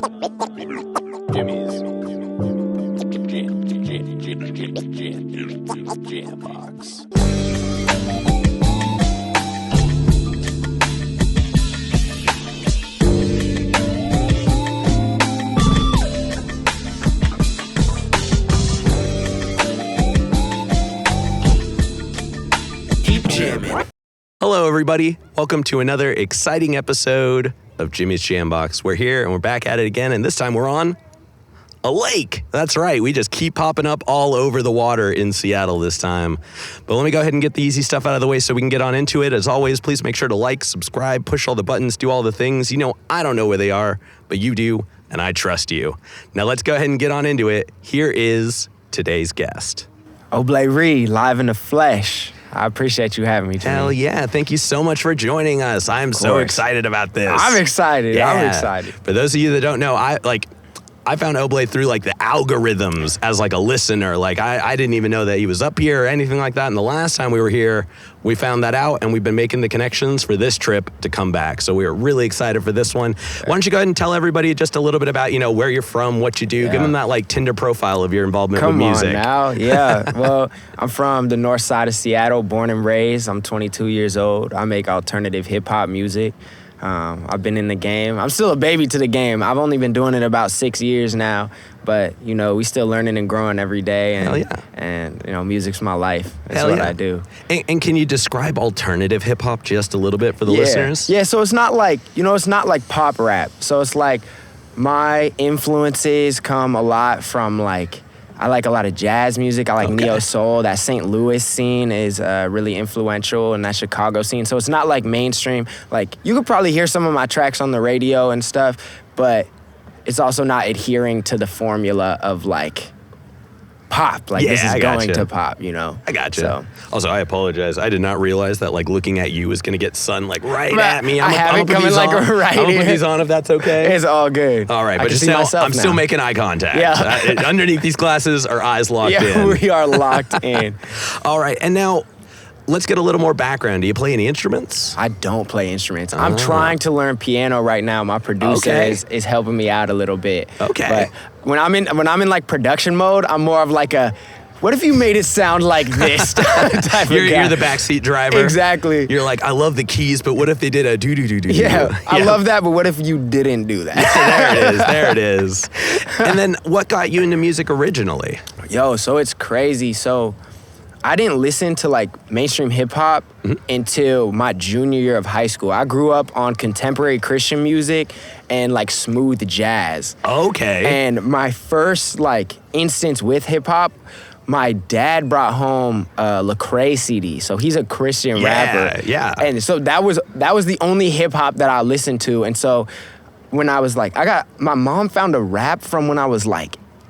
Jimmy's Jam Box. Keep jamming. Hello, everybody. Welcome to another exciting episode of Jimmy's Jam Box. We're here and we're back at it again, and this time we're on a lake. That's right. We just keep popping up all over the water in Seattle this time. But let me go ahead and get the easy stuff out of the way so we can get on into it. As always, please make sure to like, subscribe, push all the buttons, do all the things. You know, I don't know where they are, but you do, and I trust you. Now let's go ahead and get on into it. Here is today's guest. Oble Reed, live in the flesh. I appreciate you having me, Jimmy. Hell yeah. Thank you so much for joining us. I'm so excited about this. I'm excited. Yeah. I'm excited. For those of you that don't know, I found Oblay through like the algorithms as like a listener. Like I didn't even know that he was up here or anything like that. And the last time we were here, we found that out and we've been making the connections for this trip to come back. So we are really excited for this one. Why don't you go ahead and tell everybody just a little bit about, where you're from, what you do. Give them that like Tinder profile of your involvement with music. Come on now. Yeah. Well, I'm from the north side of Seattle, born and raised. I'm 22 years old. I make alternative hip hop music. I've been in the game. I'm still a baby to the game. I've only been doing it about 6 years now, but we still learning and growing every day. And, Hell yeah. And music's my life. That's Hell what yeah. I do. And can you describe alternative hip hop just a little bit for the listeners? Yeah. So it's not like it's not like pop rap. So it's like my influences come a lot from I like a lot of jazz music. I like neo soul. That St. Louis scene is really influential, and that Chicago scene. So it's not like mainstream. Like you could probably hear some of my tracks on the radio and stuff, but it's also not adhering to the formula of pop. This is going to pop, I gotcha. So. Also, I apologize. I did not realize that looking at you is going to get sun right at me. I'm gonna put these on if that's okay. It's all good. All right, but just now, I'm still making eye contact. Yeah. Underneath these glasses are eyes locked in. Yeah, we are locked in. All right, and now let's get a little more background. Do you play any instruments? I don't play instruments. I'm trying to learn piano right now. My producer is helping me out a little bit. Okay. But when I'm in production mode, I'm more of what if you made it sound like this type of guy. You're the backseat driver. Exactly. You're like, I love the keys, but what if they did a do-do-do-do-do? Yeah, I love that, but what if you didn't do that? There it is. And then what got you into music originally? So it's crazy. So I didn't listen to mainstream hip hop until my junior year of high school. I grew up on contemporary Christian music and smooth jazz. Okay. And my first instance with hip hop, my dad brought home a Lecrae CD. So he's a Christian rapper. Yeah. And so that was the only hip hop that I listened to. And so when I was my mom found a rap from when I was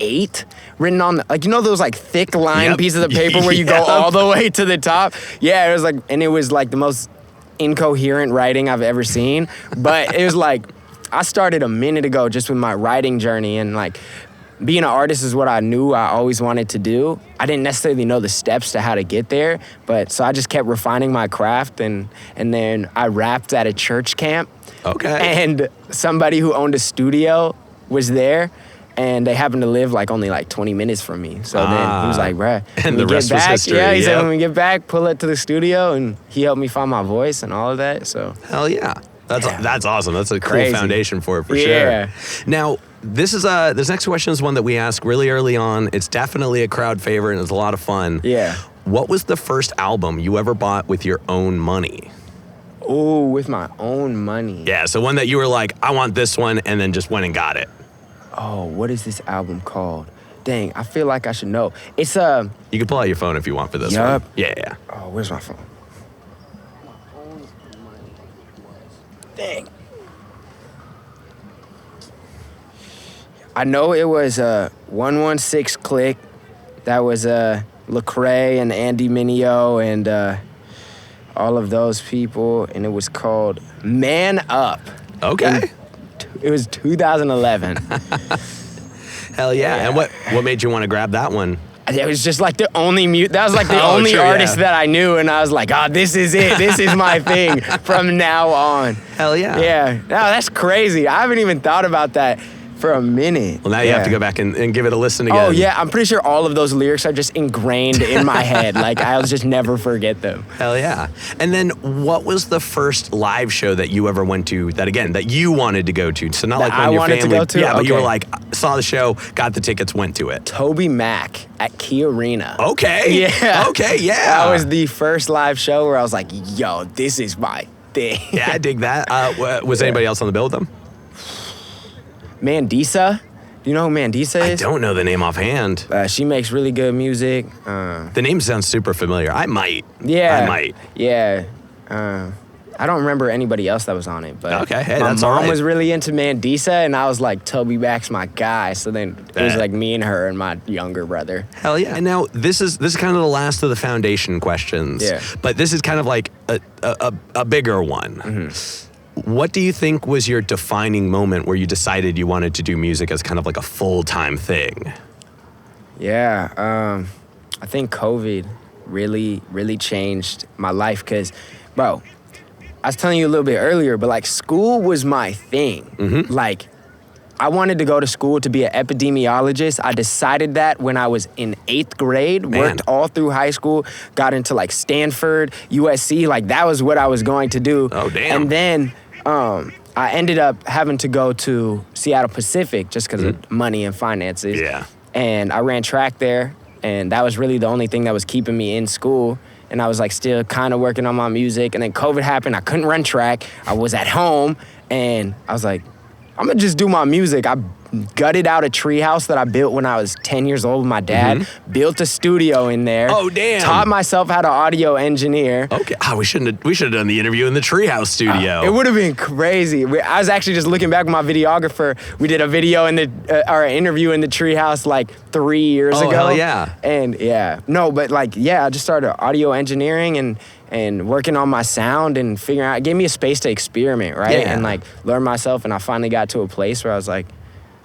8 written on those thick line pieces of paper where you go all the way to the top. Yeah, it was and it was the most incoherent writing I've ever seen. But it was I started a minute ago just with my writing journey, and being an artist is what I knew I always wanted to do. I didn't necessarily know the steps to how to get there, but so I just kept refining my craft, and then I rapped at a church camp. Okay. And somebody who owned a studio was there, and they happened to live only 20 minutes from me. So then he was like, bruh, and the rest was history. Yeah, he said, when we get back, pull it to the studio, and he helped me find my voice and all of that. So hell yeah. That's awesome. That's a Crazy. Cool foundation for it, for sure. Now, this next question is one that we ask really early on. It's definitely a crowd favorite, and it's a lot of fun. Yeah. What was the first album you ever bought with your own money? Oh, with my own money. Yeah, so one that you were like, I want this one, and then just went and got it. Oh, what is this album called? Dang, I feel like I should know. It's You can pull out your phone if you want for this one. Yeah. Oh, where's my phone? Dang. I know it was 116 Click. That was Lecrae and Andy Mineo and all of those people, and it was called Man Up. Okay. It was 2011. Hell yeah. And what made you want to grab that one? It was just the only that was the only artist that I knew, and I was like, this is it. This is my thing from now on. Hell yeah. Yeah. No, that's crazy. I haven't even thought about that. for a minute. Well, now you have to go back and give it a listen again. Oh, yeah. I'm pretty sure all of those lyrics are just ingrained in my head. Like, I'll just never forget them. Hell yeah. And then what was the first live show that you ever went to that you wanted to go to? So not That like when I your wanted to family. go to? Yeah, but you were Okay. like, saw the show, got the tickets, went to it. Toby Mac at Key Arena. Okay. Yeah. Okay, yeah. That was the first live show where I was like, yo, this is my thing. Yeah, I dig that. Was anybody else on the bill with them? Mandisa. Do you know who Mandisa I is? don't know the name offhand. She makes really good music. The name sounds super familiar. I might. Yeah. I might. Yeah. I don't remember anybody else that was on it, but Okay, hey, my that's mom all right. was really into Mandisa, and I was like, Toby Mac's my guy. So then it was Bet. like me and her and my younger brother. Hell yeah. And now this is kind of the last of the foundation questions. Yeah. But this is kind of like a bigger one. Mm-hmm. What do you think was your defining moment where you decided you wanted to do music as kind of like a full-time thing? Yeah, I think COVID really, really changed my life because, bro, I was telling you a little bit earlier, but like school was my thing. Mm-hmm. Like, I wanted to go to school to be an epidemiologist. I decided that when I was in 8th grade, worked all through high school, got into like Stanford, USC, like that was what I was going to do. Oh, damn. And then I ended up having to go to Seattle Pacific just because of money and finances. Yeah. And I ran track there, and that was really the only thing that was keeping me in school. And I was like still kind of working on my music. And then COVID happened. I couldn't run track. I was at home, and I was like, I'm gonna just do my music. I gutted out a treehouse that I built when I was 10 years old with my dad. Built a studio in there. Oh, damn. Taught myself how to audio engineer. Okay. We should have done the interview in the Treehouse studio. It would have been crazy. I was actually just looking back with my videographer. We did a video in the or an interview in the treehouse like 3 years ago. Hell yeah. And I just started audio engineering and working on my sound and figuring out. It gave me a space to experiment, right? Yeah. And like learn myself. And I finally got to a place where I was like,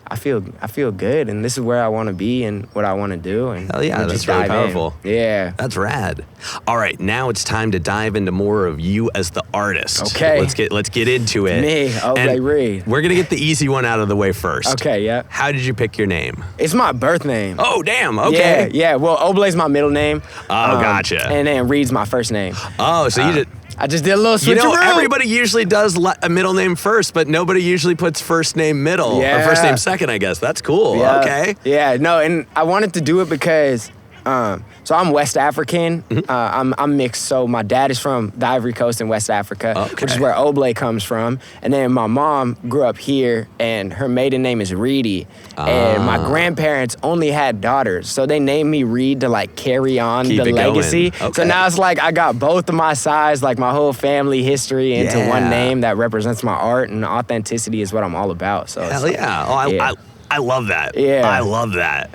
I feel good, and this is where I want to be and what I want to do. And Hell yeah, and that's just really dive in. powerful. Yeah. That's rad. All right, now it's time to dive into more of you as the artist. Okay. Let's get into it. Me, Oble Reed. We're gonna get the easy one out of the way first. Okay, yeah. How did you pick your name? It's my birth name. Oh, damn. Okay. Yeah. Well, Oblay's my middle name. Oh, gotcha. And then Reed's my first name. Oh, so you did. I just did a little You switcheroo. know, everybody usually does a middle name first, but nobody usually puts first name middle or first name second, I guess. That's cool. Yeah. Okay. Yeah, no, and I wanted to do it because, so I'm West African. I'm mixed. So my dad is from the Ivory Coast in West Africa, which is where Oblay comes from. And then my mom grew up here, and her maiden name is Reedy. And my grandparents only had daughters, so they named me Reed to like carry on Keep the it legacy. going. Okay. So now it's like I got both of my sides, like my whole family history into Yeah. one name that represents my art, and authenticity is what I'm all about. So Hell yeah. Oh, yeah. I love that. Yeah. I love that.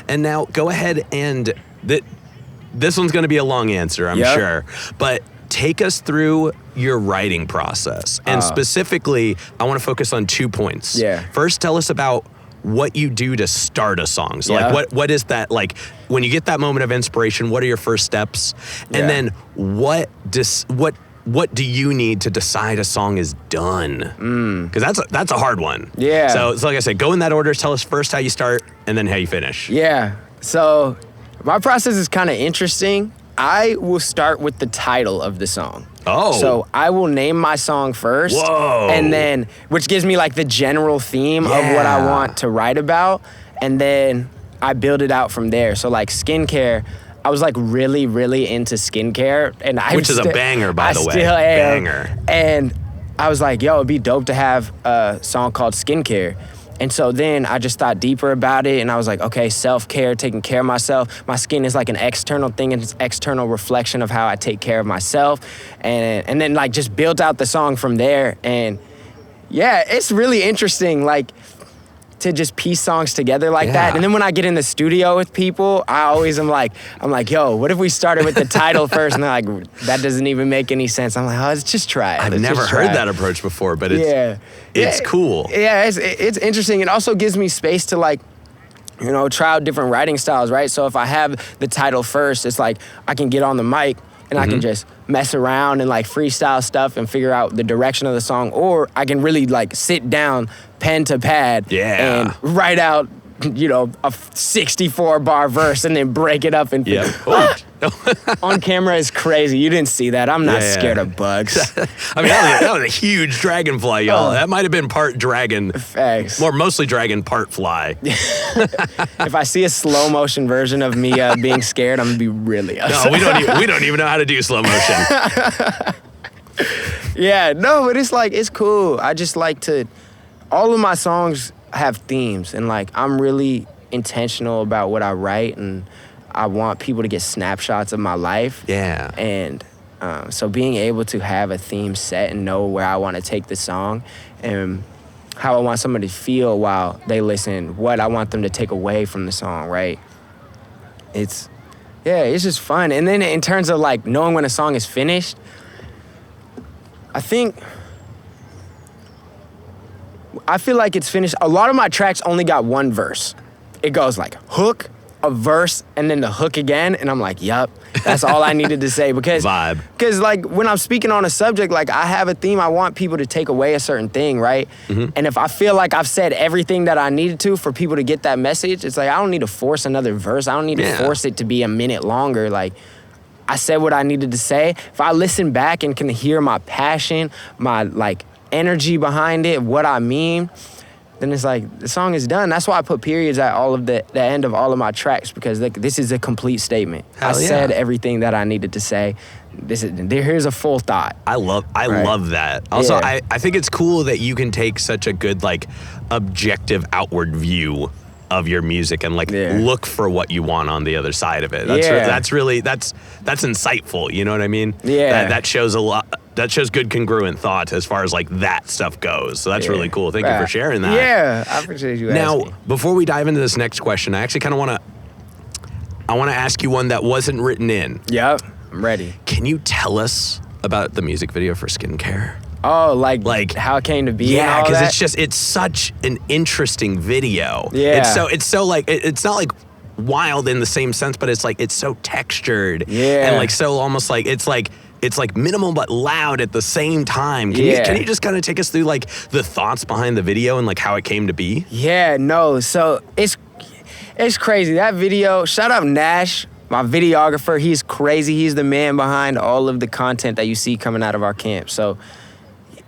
And now go ahead and this one's going to be a long answer, I'm Yep. sure. But take us through your writing process. And specifically, I want to focus on 2 points. Yeah. First, tell us about what you do to start a song. So Yeah. like what is that like when you get that moment of inspiration, what are your first steps? And Yeah. then what do you need to decide a song is done? Because that's a hard one. Yeah. So it's like I said, go in that order. Tell us first how you start and then how you finish. Yeah. So my process is kind of interesting. I will start with the title of the song. Oh. So I will name my song first. Whoa. And then, which gives me like the general theme of what I Yeah. want to write about. And then I build it out from there. So like skincare, I was like really, really into skincare. And Which is a banger, by the way. Still am. Banger. And I was like, yo, it'd be dope to have a song called Skincare. And so then I just thought deeper about it, and I was like, okay, self-care, taking care of myself. My skin is like an external thing, and it's an external reflection of how I take care of myself. And then like just built out the song from there. And yeah, it's really interesting, like to just piece songs together like that. And then when I get in the studio with people, I always am like, yo, what if we started with the title first? And they're like, that doesn't even make any sense. I'm like, oh, let's just try it. I've Let's never just heard try it. that approach before, but it's cool. Yeah, it's interesting. It also gives me space to like, you know, try out different writing styles, right? So if I have the title first, it's like I can get on the mic and I can just mess around and like freestyle stuff and figure out the direction of the song, or I can really like sit down pen to pad and write out, you know, a 64 bar verse and then break it up and on camera is crazy. You didn't see that. I'm not scared of bugs. I mean, that was a huge dragonfly, y'all. That might have been part dragon. Facts. Mostly dragon, part fly. If I see a slow motion version of me being scared, I'm gonna be really upset. No, we don't even know how to do slow motion. Yeah, no, but it's like, it's cool. I just like to, all of my songs have themes, and like I'm really intentional about what I write, and I want people to get snapshots of my life. Yeah. And so being able to have a theme set and know where I want to take the song and how I want somebody to feel while they listen, what I want them to take away from the song, right? It's just fun. And then in terms of like knowing when a song is finished, I feel like it's finished. A lot of my tracks only got one verse. It goes like hook, a verse, and then the hook again, and I'm like, yup, that's all I needed to say. Because like when I'm speaking on a subject, like I have a theme, I want people to take away a certain thing, right? And if I feel like I've said everything that I needed to for people to get that message, it's like I don't need to force another verse. I don't need to force it to be a minute longer. Like I said what I needed to say. If I listen back and can hear my passion, my like energy behind it, what I mean, then it's like the song is done. That's why I put periods at all of the end of all of my tracks, because like, this is a complete statement. I said everything that I needed to say. Here's a full thought. I love that. Also, I think it's cool that you can take such a good like objective outward view of your music and like look for what you want on the other side of it. That's really that's insightful. You know what I mean? Yeah. That shows a lot. That shows good congruent thought as far as like that stuff goes. So that's really cool. Thank you for sharing that. Yeah, I appreciate you asking. Now, before we dive into this next question, I actually kind of want to ask you one that wasn't written in. Yep, I'm ready. Can you tell us about the music video for Skincare? Oh, like how it came to be? Yeah, because it's such an interesting video. Yeah, it's so like it's not like wild in the same sense, but it's like it's so textured. Yeah, and like so almost like it's like minimal but loud at the same time. Can you just kind of take us through like the thoughts behind the video and like how it came to be? Yeah, no. So it's crazy. That video, shout out Nash, my videographer. He's crazy. He's the man behind all of the content that you see coming out of our camp. So,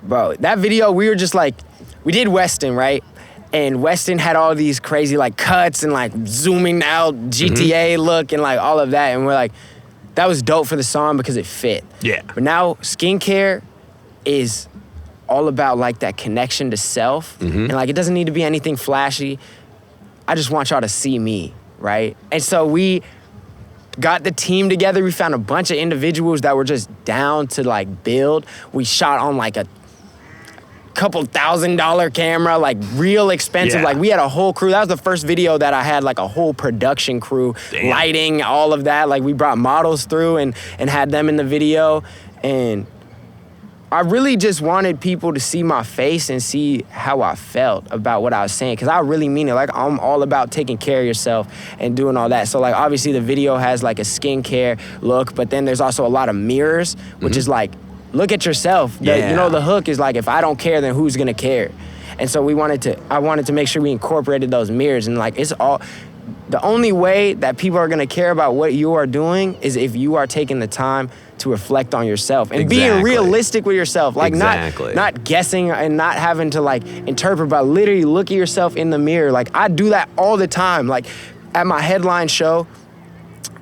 bro, that video, we were just like, we did Weston, right? And Weston had all these crazy like cuts and like zooming out GTA look and like all of that. And we're like, that was dope for the song because it fit. Yeah. But now Skincare is all about like that connection to self. And like it doesn't need to be anything flashy. I just want y'all to see me, right? And so we got the team together. We found a bunch of individuals that were just down to like build. We shot on like a couple $1,000 camera, like real expensive. Like we had a whole crew. That was the first video that I had like a whole production crew, lighting, all of that. Like we brought models through and had them in the video. And I really just wanted people to see my face and see how I felt about what I was saying. Cause I really mean it. Like I'm all about taking care of yourself and doing all that. So like obviously the video has like a skincare look, but then there's also a lot of mirrors, which is like, look at yourself. You know, the hook is like, if I don't care, then who's gonna care? And so I wanted to make sure we incorporated those mirrors. And like, the only way that people are gonna care about what you are doing is if you are taking the time to reflect on yourself and being realistic with yourself. Like not guessing and not having to like interpret, but literally look at yourself in the mirror. Like I do that all the time. Like at my headline show,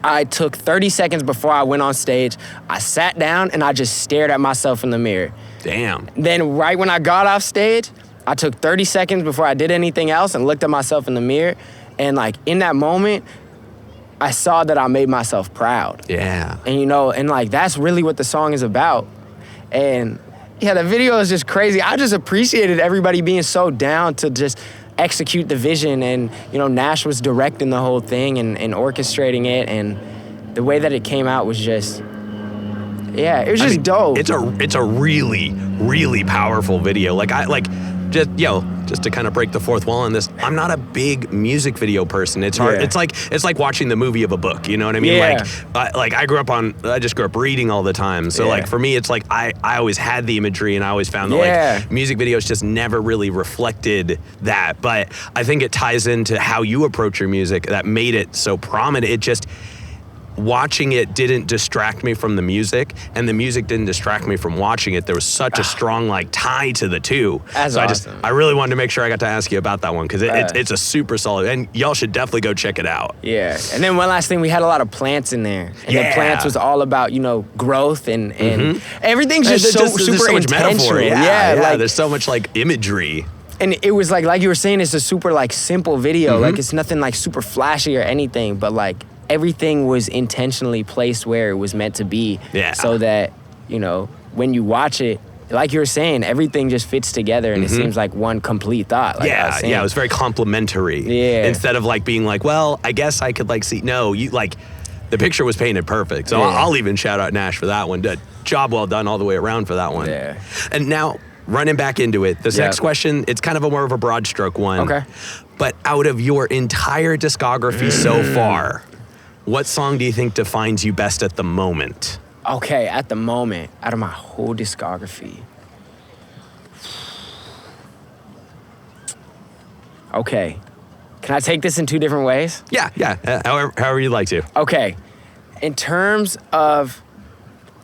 I took 30 seconds before I went on stage. I sat down and I just stared at myself in the mirror. Damn. Then right when I got off stage, I took 30 seconds before I did anything else and looked at myself in the mirror. And like in that moment, I saw that I made myself proud. Yeah. And you know, and like that's really what the song is about. And yeah, the video is just crazy. I just appreciated everybody being so down to just execute the vision. And you know, Nash was directing the whole thing and orchestrating it, and the way that it came out was just it was just dope. It's a really, really powerful video. Like just to kind of break the fourth wall on this, I'm not a big music video person. It's hard. Yeah. It's like watching the movie of a book. You know what I mean? Yeah. Like I just grew up reading all the time. So like for me, it's like I always had the imagery, and I always found that like music videos just never really reflected that. But I think it ties into how you approach your music that made it so prominent. It just, watching it didn't distract me from the music, and the music didn't distract me from watching it. There was such a strong like tie to the two. That's awesome. I really wanted to make sure I got to ask you about that one, because it's a super solid, and y'all should definitely go check it out. Yeah. And then one last thing, we had a lot of plants in there, and the plants was all about, you know, growth and everything's just super so much intentional. metaphor. Yeah, like, there's so much like imagery. And it was like you were saying, it's a super like simple video. Like it's nothing like super flashy or anything, but like everything was intentionally placed where it was meant to be. Yeah. So that, you know, when you watch it, like you were saying, everything just fits together, and it seems like one complete thought. Like it was very complimentary. Yeah. Instead of like being like, well, I guess I could like see. No, you like, the picture was painted perfect. So I'll even shout out Nash for that one. Job well done all the way around for that one. Yeah. And now, running back into it, this next question, it's kind of more of a broad stroke one. Okay. But out of your entire discography so far, what song do you think defines you best at the moment? Okay, at the moment, out of my whole discography. Okay. Can I take this in two different ways? Yeah. However you'd like to. Okay. In terms of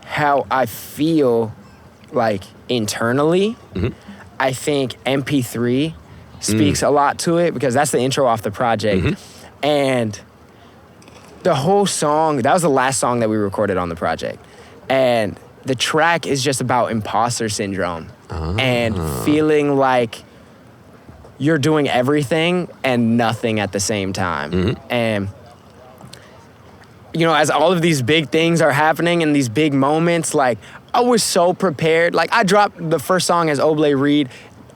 how I feel like internally, I think MP3 speaks a lot to it, because that's the intro off the project. And the whole song, that was the last song that we recorded on the project. And the track is just about imposter syndrome and feeling like you're doing everything and nothing at the same time. And, you know, as all of these big things are happening and these big moments, like, I was so prepared. Like, I dropped the first song as Oble Reed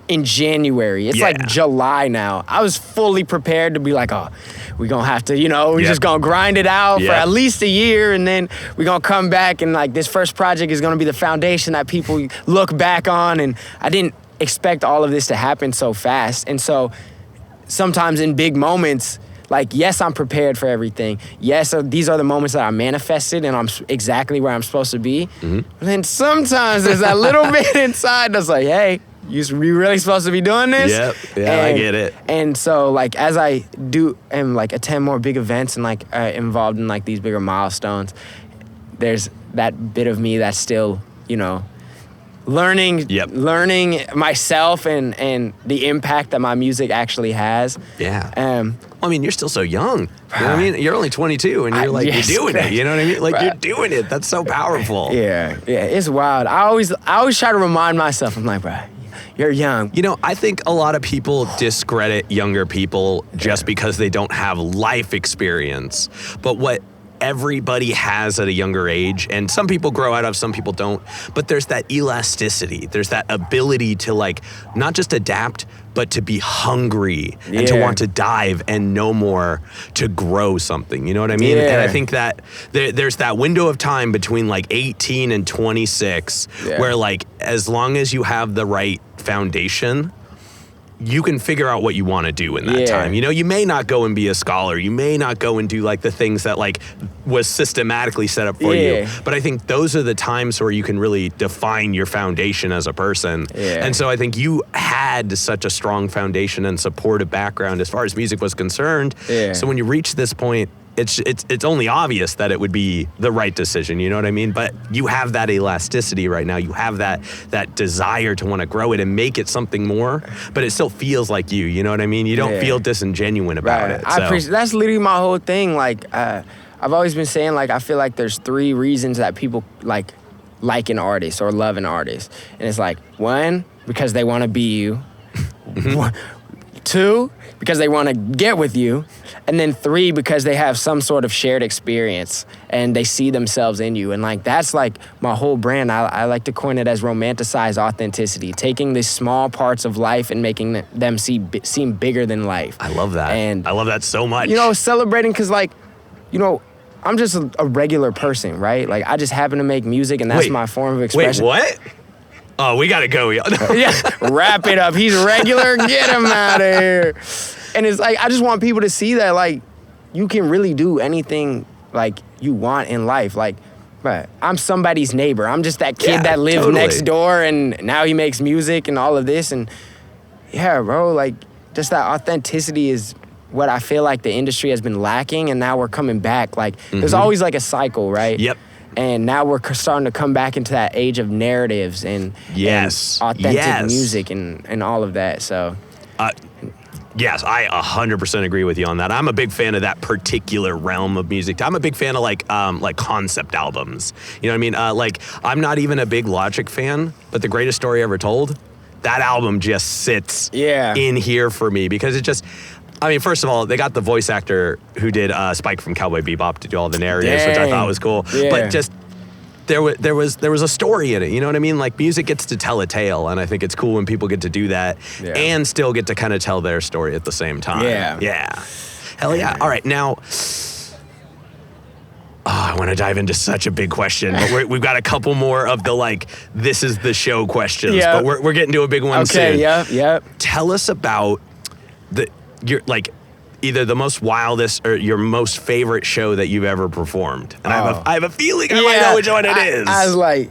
in January. It's like July now. I was fully prepared to be like, oh, we're going to have to, you know, we're just going to grind it out for at least a year, and then we're going to come back, and like this first project is going to be the foundation that people look back on. And I didn't expect all of this to happen so fast. And so sometimes in big moments, like, yes, I'm prepared for everything. Yes, these are the moments that I manifested, and I'm exactly where I'm supposed to be. But then sometimes there's that little bit inside that's like, hey, you really supposed to be doing this? I get it. And so, like, as I do and like attend more big events and like involved in like these bigger milestones, there's that bit of me that's still, you know, learning myself and the impact that my music actually has. I mean, you're still so young. You know what I mean? You're only 22, and you're like, you're doing it. You know what I mean? Like, you're doing it. That's so powerful. Yeah, it's wild. I always try to remind myself, I'm like, bro, you're young. You know, I think a lot of people discredit younger people just because they don't have life experience. But what everybody has at a younger age, and some people grow out of, some people don't, but there's that elasticity. There's that ability to like not just adapt, but to be hungry and to want to dive and know more, to grow something. You know what I mean? And I think that there's that window of time between like 18 and 26 where like, as long as you have the right foundation, you can figure out what you want to do in that time. You know, you may not go and be a scholar. You may not go and do like the things that like was systematically set up for you. But I think those are the times where you can really define your foundation as a person. And so I think you had such a strong foundation and supportive background as far as music was concerned. So when you reach this point, it's only obvious that it would be the right decision, you know what I mean? But you have that elasticity right now. You have that desire to want to grow it and make it something more, but it still feels like you know what I mean? You don't feel disingenuine about it. I appreciate, that's literally my whole thing. Like, I've always been saying, like, I feel like there's 3 reasons that people like an artist or love an artist. And it's like, 1, because they want to be you. 2, because they want to get with you. And then 3, because they have some sort of shared experience and they see themselves in you. And like, that's like my whole brand. I like to coin it as romanticized authenticity, taking these small parts of life and making them seem bigger than life. I love that. And I love that so much. You know, celebrating, because like, you know, I'm just a regular person, right? Like, I just happen to make music, and that's my form of expression. Wait, what? Oh, we gotta go. Yeah, wrap it up. He's regular. Get him out of here. And it's like, I just want people to see that, like, you can really do anything, like, you want in life. Like, but I'm somebody's neighbor. I'm just that kid that lived next door, and now he makes music and all of this. And yeah, bro, like, just that authenticity is what I feel like the industry has been lacking, and now we're coming back. Like, there's always like a cycle, right? Yep. And now we're starting to come back into that age of narratives and authentic music and all of that. So, yes, I 100% agree with you on that. I'm a big fan of that particular realm of music. I'm a big fan of like concept albums. You know what I mean? Like, I'm not even a big Logic fan, but The Greatest Story Ever Told, that album just sits in here for me because it just. I mean, first of all, they got the voice actor who did Spike from Cowboy Bebop to do all the narratives, which I thought was cool. Yeah. But just there was a story in it. You know what I mean? Like, music gets to tell a tale, and I think it's cool when people get to do that and still get to kind of tell their story at the same time. Yeah. Hell yeah. All right, now. I want to dive into such a big question, but we've got a couple more of the, like, this is the show questions, but we're getting to a big one soon. Okay, Tell us about your, like, either the most wildest or your most favorite show that you've ever performed. And I have a feeling I might know which one it is. I was like,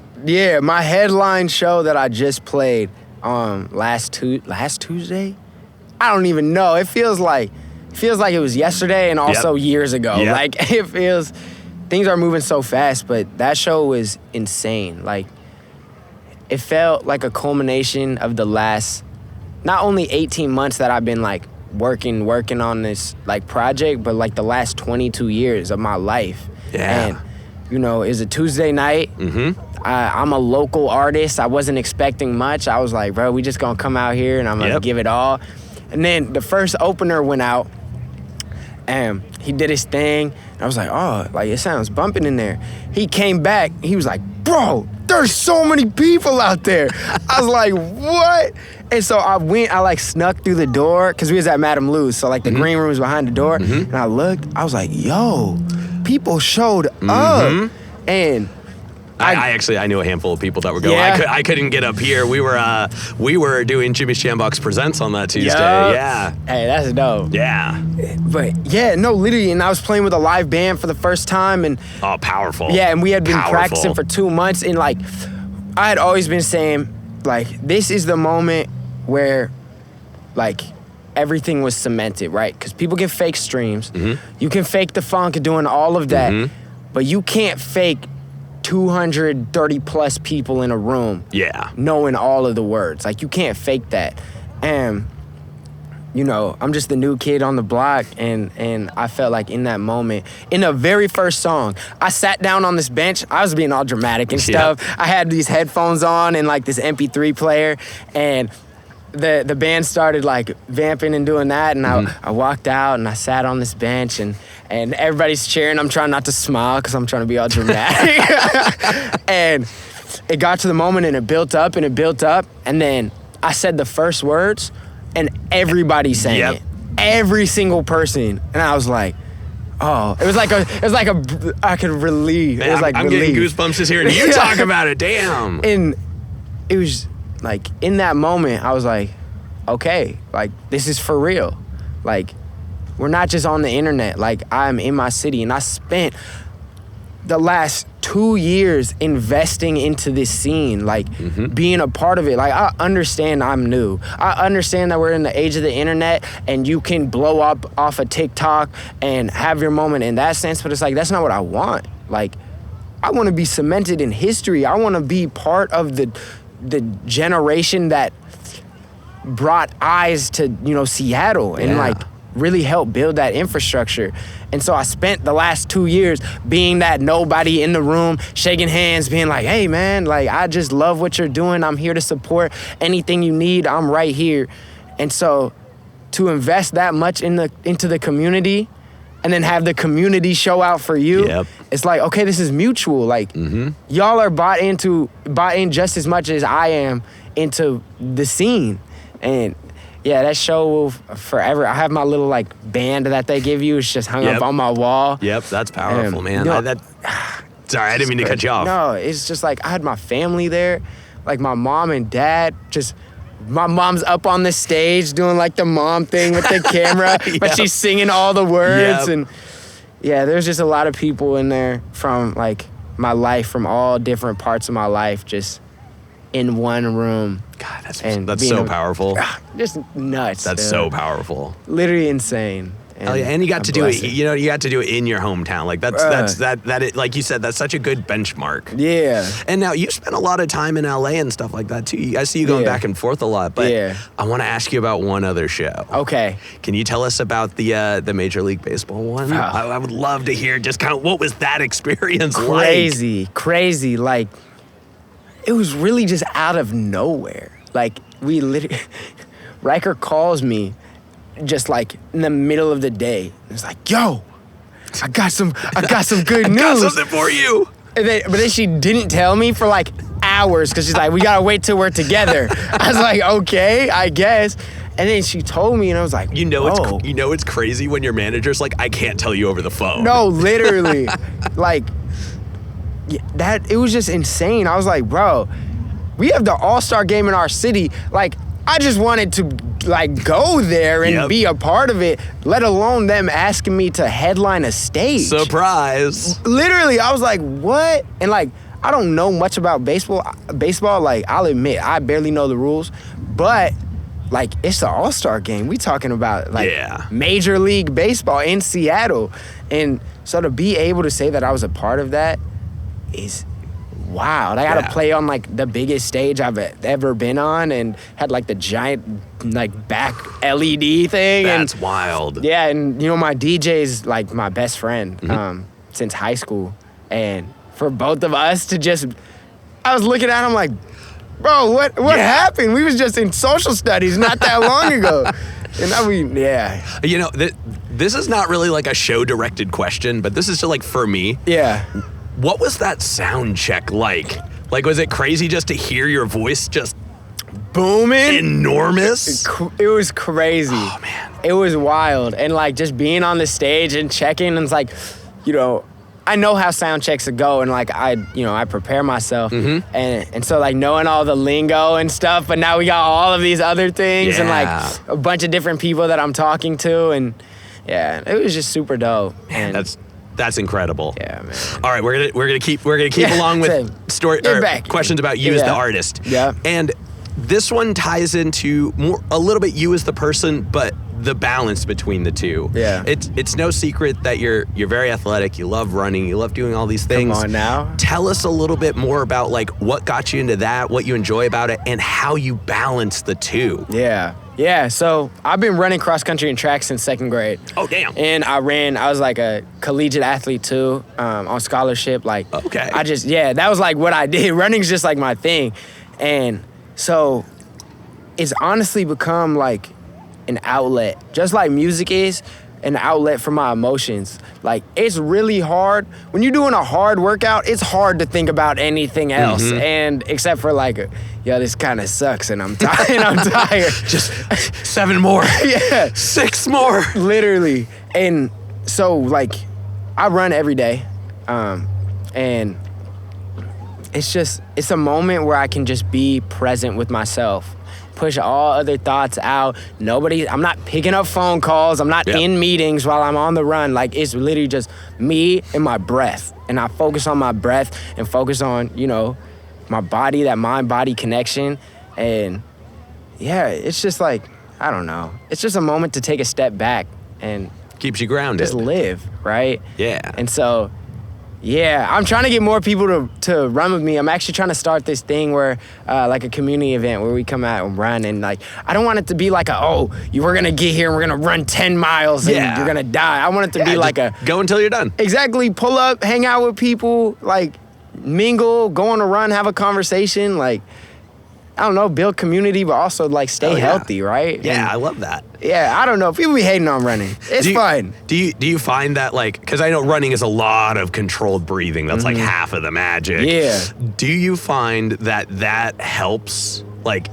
my headline show that I just played last Tuesday? I don't even know. It feels like it was yesterday and also years ago. Like, it feels, things are moving so fast, but that show was insane. Like, it felt like a culmination of the last, not only 18 months that I've been, like, working on this, like, project, but, like, the last 22 years of my life. And, you know, it was a Tuesday night. I'm a local artist. I wasn't expecting much. I was like, bro, we just gonna come out here and I'm gonna give it all. And then the first opener went out and he did his thing. And I was like, oh, like, it sounds bumping in there. He came back. He was like, bro, there's so many people out there. I was like, what? And so I like, snuck through the door, because we was at Madame Lou's, so, like, the green room was behind the door, and I looked, I was like, yo, people showed up. And I knew a handful of people that were going. I couldn't get up here. We were doing Jimmy's Jambox Presents on that Tuesday. Yeah. Hey, that's dope. Yeah. But literally, and I was playing with a live band for the first time, and powerful. Yeah, and we had been practicing for 2 months, and, like, I had always been saying, like, this is the moment where, like, everything was cemented, right? Because people can fake streams. You can fake the funk and doing all of that, but you can't fake 230 plus people in a room knowing all of the words. Like, you can't fake that. And, you know, I'm just the new kid on the block, and I felt like in that moment, in the very first song, I sat down on this bench. I was being all dramatic and stuff. I had these headphones on and, like, this MP3 player, and the band started, like, vamping and doing that, and I walked out and I sat on this bench, and everybody's cheering. I'm trying not to smile because I'm trying to be all dramatic. And it got to the moment, and it built up, and then I said the first words, and everybody sang it. Every single person. And I was like, oh, it was like I could relieve. Man, it was like I'm relief. getting goosebumps just hearing you talk about it. Damn. And it was like, in that moment, I was like, okay, like, this is for real. Like, we're not just on the internet. Like, I'm in my city, and I spent the last 2 years investing into this scene, like, being a part of it. Like, I understand I'm new. I understand that we're in the age of the internet, and you can blow up off of TikTok and have your moment in that sense, but it's like, that's not what I want. Like, I want to be cemented in history. I want to be part of the generation that brought eyes to, you know, Seattle and, like, really help build that infrastructure. And so I spent the last 2 years being that nobody in the room, shaking hands, being like, hey, man, like, I just love what you're doing. I'm here to support anything you need. I'm right here. And so to invest that much into the community and then have the community show out for you, it's like, okay, this is mutual. Like, y'all are bought in just as much as I am into the scene. And yeah, that show will forever. I have my little, like, band that they give you. It's just hung up on my wall. That's powerful, man. You know, Sorry, I didn't mean to cut you off. No, it's just like, I had my family there. like my mom and dad just. My mom's up on the stage doing like the mom thing with the camera, but she's singing all the words. And yeah, there's just a lot of people in there from like my life, from all different parts of my life, just in one room. God, that's so powerful. Just nuts. That's so powerful. Literally insane. And you got to do it. You know, you got to do it in your hometown. Like like you said, that's such a good benchmark. Yeah. And now you spent a lot of time in LA and stuff like that too. I see you going back and forth a lot. But I want to ask you about one other show. Okay. Can you tell us about the Major League Baseball one? I would love to hear just kind of what was that experience like? Crazy. Like, it was really just out of nowhere. Like, we literally, Riker calls me just like in the middle of the day. It's like, yo, I got some good news. I got something for you. But then she didn't tell me for like hours because she's like, we gotta wait till we're together. I was like, okay, I guess. And then she told me, and I was like, it's crazy when your manager's like, I can't tell you over the phone. No, literally, like it was just insane. I was like, bro, we have the All-Star game in our city. Like, I just wanted to like go there and be a part of it, let alone them asking me to headline a stage. Surprise. Literally, I was like, what? And like, I don't know much about baseball. Like, I'll admit, I barely know the rules, but like, it's the All-Star game. We talking about like Major League Baseball in Seattle. And so to be able to say that I was a part of that is wow. I got to play on like the biggest stage I've ever been on, and had like the giant like back LED thing. That's wild. Yeah, and you know, my DJ's like my best friend since high school. And for both of us to just, I was looking at him like, bro, what happened? We was just in social studies not that long ago. And now You know, this is not really like a show-directed question, but this is just like for me. Yeah. What was that sound check like? Like, was it crazy just to hear your voice just booming? Enormous? It was crazy. Oh, man. It was wild. And, like, just being on the stage and checking, and it's like, you know, I know how sound checks go, and, like, I prepare myself. And so, like, knowing all the lingo and stuff, but now we got all of these other things and, like, a bunch of different people that I'm talking to. And, yeah, it was just super dope. Man, that's incredible. Yeah, man. All right, we're gonna keep along with questions about you as the artist. Yeah. And this one ties into a little bit you as the person, but the balance between the two. Yeah. It's no secret that you're very athletic. You love running. You love doing all these things. Come on now. Tell us a little bit more about like what got you into that, what you enjoy about it, and how you balance the two. Yeah, so I've been running cross country and track since second grade. Oh, damn. And I was like a collegiate athlete too, on scholarship. Like, okay. That was like what I did. Running's just like my thing. And so it's honestly become like an outlet, just like music is an outlet for my emotions. Like, it's really hard. When you're doing a hard workout, it's hard to think about anything else. And except for like, this kind of sucks and I'm tired. Just 7 more. 6 more. Literally. And so like, I run every day. And it's a moment where I can just be present with myself. Push all other thoughts out. I'm not picking up phone calls. I'm not in meetings while I'm on the run. Like, it's literally just me and my breath. And I focus on my breath and focus on, you know, my body, that mind-body connection. And yeah, it's just like, I don't know. It's just a moment to take a step back and keeps you grounded. Just live, right? Yeah. And so, yeah, I'm trying to get more people to run with me. I'm actually trying to start this thing where, like a community event where we come out and run. And like, I don't want it to be like we're going to get here and we're going to run 10 miles and you're going to die. I want it to be like go until you're done. Exactly. Pull up, hang out with people, like mingle, go on a run, have a conversation. Like, I don't know, build community, but also like stay healthy, right? Yeah, and, I love that. Yeah, I don't know. People be hating on running. It's fun. Do you find that like, because I know running is a lot of controlled breathing. That's like half of the magic. Yeah. Do you find that helps like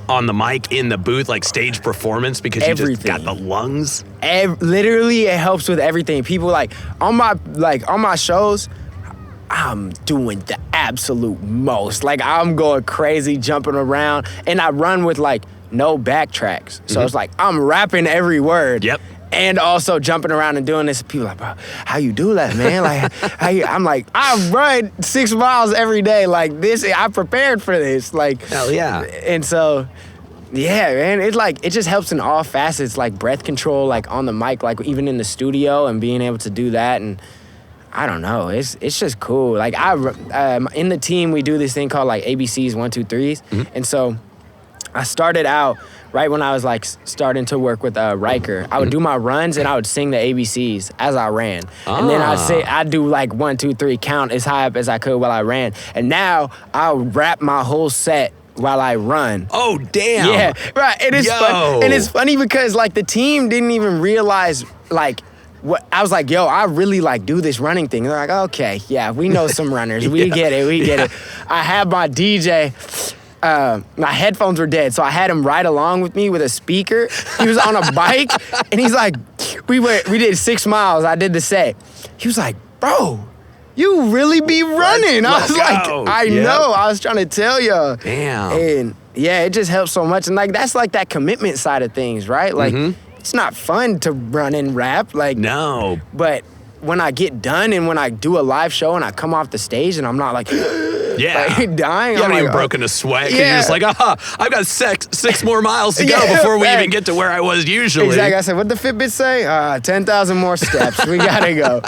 on the mic, in the booth, like stage performance, because you just got the lungs? Literally, it helps with everything. People like on my shows, I'm doing the absolute most. Like, I'm going crazy, jumping around. And I run with, like, no backtracks. So it's like, I'm rapping every word. Yep. And also jumping around and doing this. People are like, bro, how you do that, man? Like, I'm like, I run 6 miles every day. Like, this, I prepared for this. Like, hell yeah. And so, yeah, man, it's like, it just helps in all facets, like breath control, like on the mic, like even in the studio and being able to do that. And I don't know, it's just cool. Like, in the team, we do this thing called like ABCs, 1, 2, 3s. And so I started out right when I was like starting to work with Riker. I would do my runs and I would sing the ABCs as I ran. And then I'd do like 1, 2, 3, count as high up as I could while I ran. And now I'll rap my whole set while I run. Oh, damn. Yeah, right. It is fun. And it's funny because like the team didn't even realize like what I was like, yo, I really like do this running thing. They're like, okay, yeah, we know some runners. We get it. I had my DJ. My headphones were dead, so I had him ride along with me with a speaker. He was on a bike, and he's like, we did 6 miles. I did the set. He was like, bro, you really be running. I was like, I know. I was trying to tell you. Damn. And yeah, it just helps so much. And like, that's like that commitment side of things, right? Like, it's not fun to run and rap. Like, no. But when I get done and when I do a live show and I come off the stage and I'm not like, like dying. You haven't even broken a sweat because you're just like, I've got 6 more miles to go before we even get to where I was usually. Exactly. I said, what the Fitbit say? 10,000 more steps. We gotta go.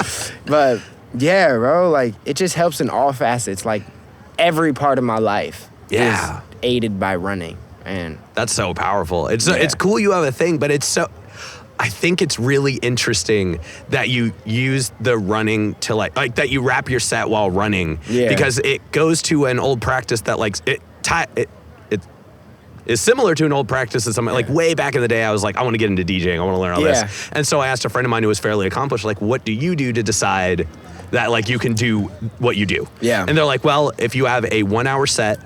But yeah, bro, like it just helps in all facets. Like every part of my life is aided by running. And that's so powerful. It's cool you have a thing, but I think it's really interesting that you use the running to like that you wrap your set while running because it goes to an old practice that like it is similar to an old practice that something like way back in the day I was like, I want to get into DJing, I want to learn all this. And so I asked a friend of mine who was fairly accomplished, like, what do you do to decide that like you can do what you do? Yeah. And they're like, well, if you have a 1 hour set,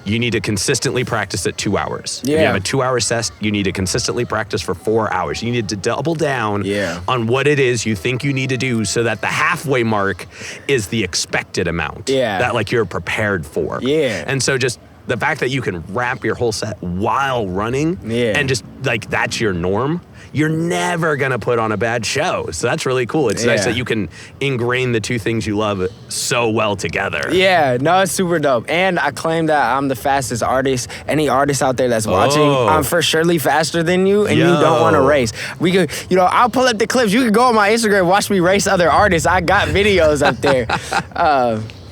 you need to consistently practice at 2 hours. Yeah. If you have a 2 hour set, you need to consistently practice for 4 hours. You need to double down on what it is you think you need to do so that the halfway mark is the expected amount that like you're prepared for. Yeah. And so just the fact that you can wrap your whole set while running and just like that's your norm, you're never gonna put on a bad show. So that's really cool. It's nice that you can ingrain the two things you love so well together. Yeah, no, it's super dope. And I claim that I'm the fastest artist. Any artist out there that's watching, I'm for surely faster than you, and you don't want to race. We could, I'll pull up the clips. You can go on my Instagram, watch me race other artists. I got videos up there.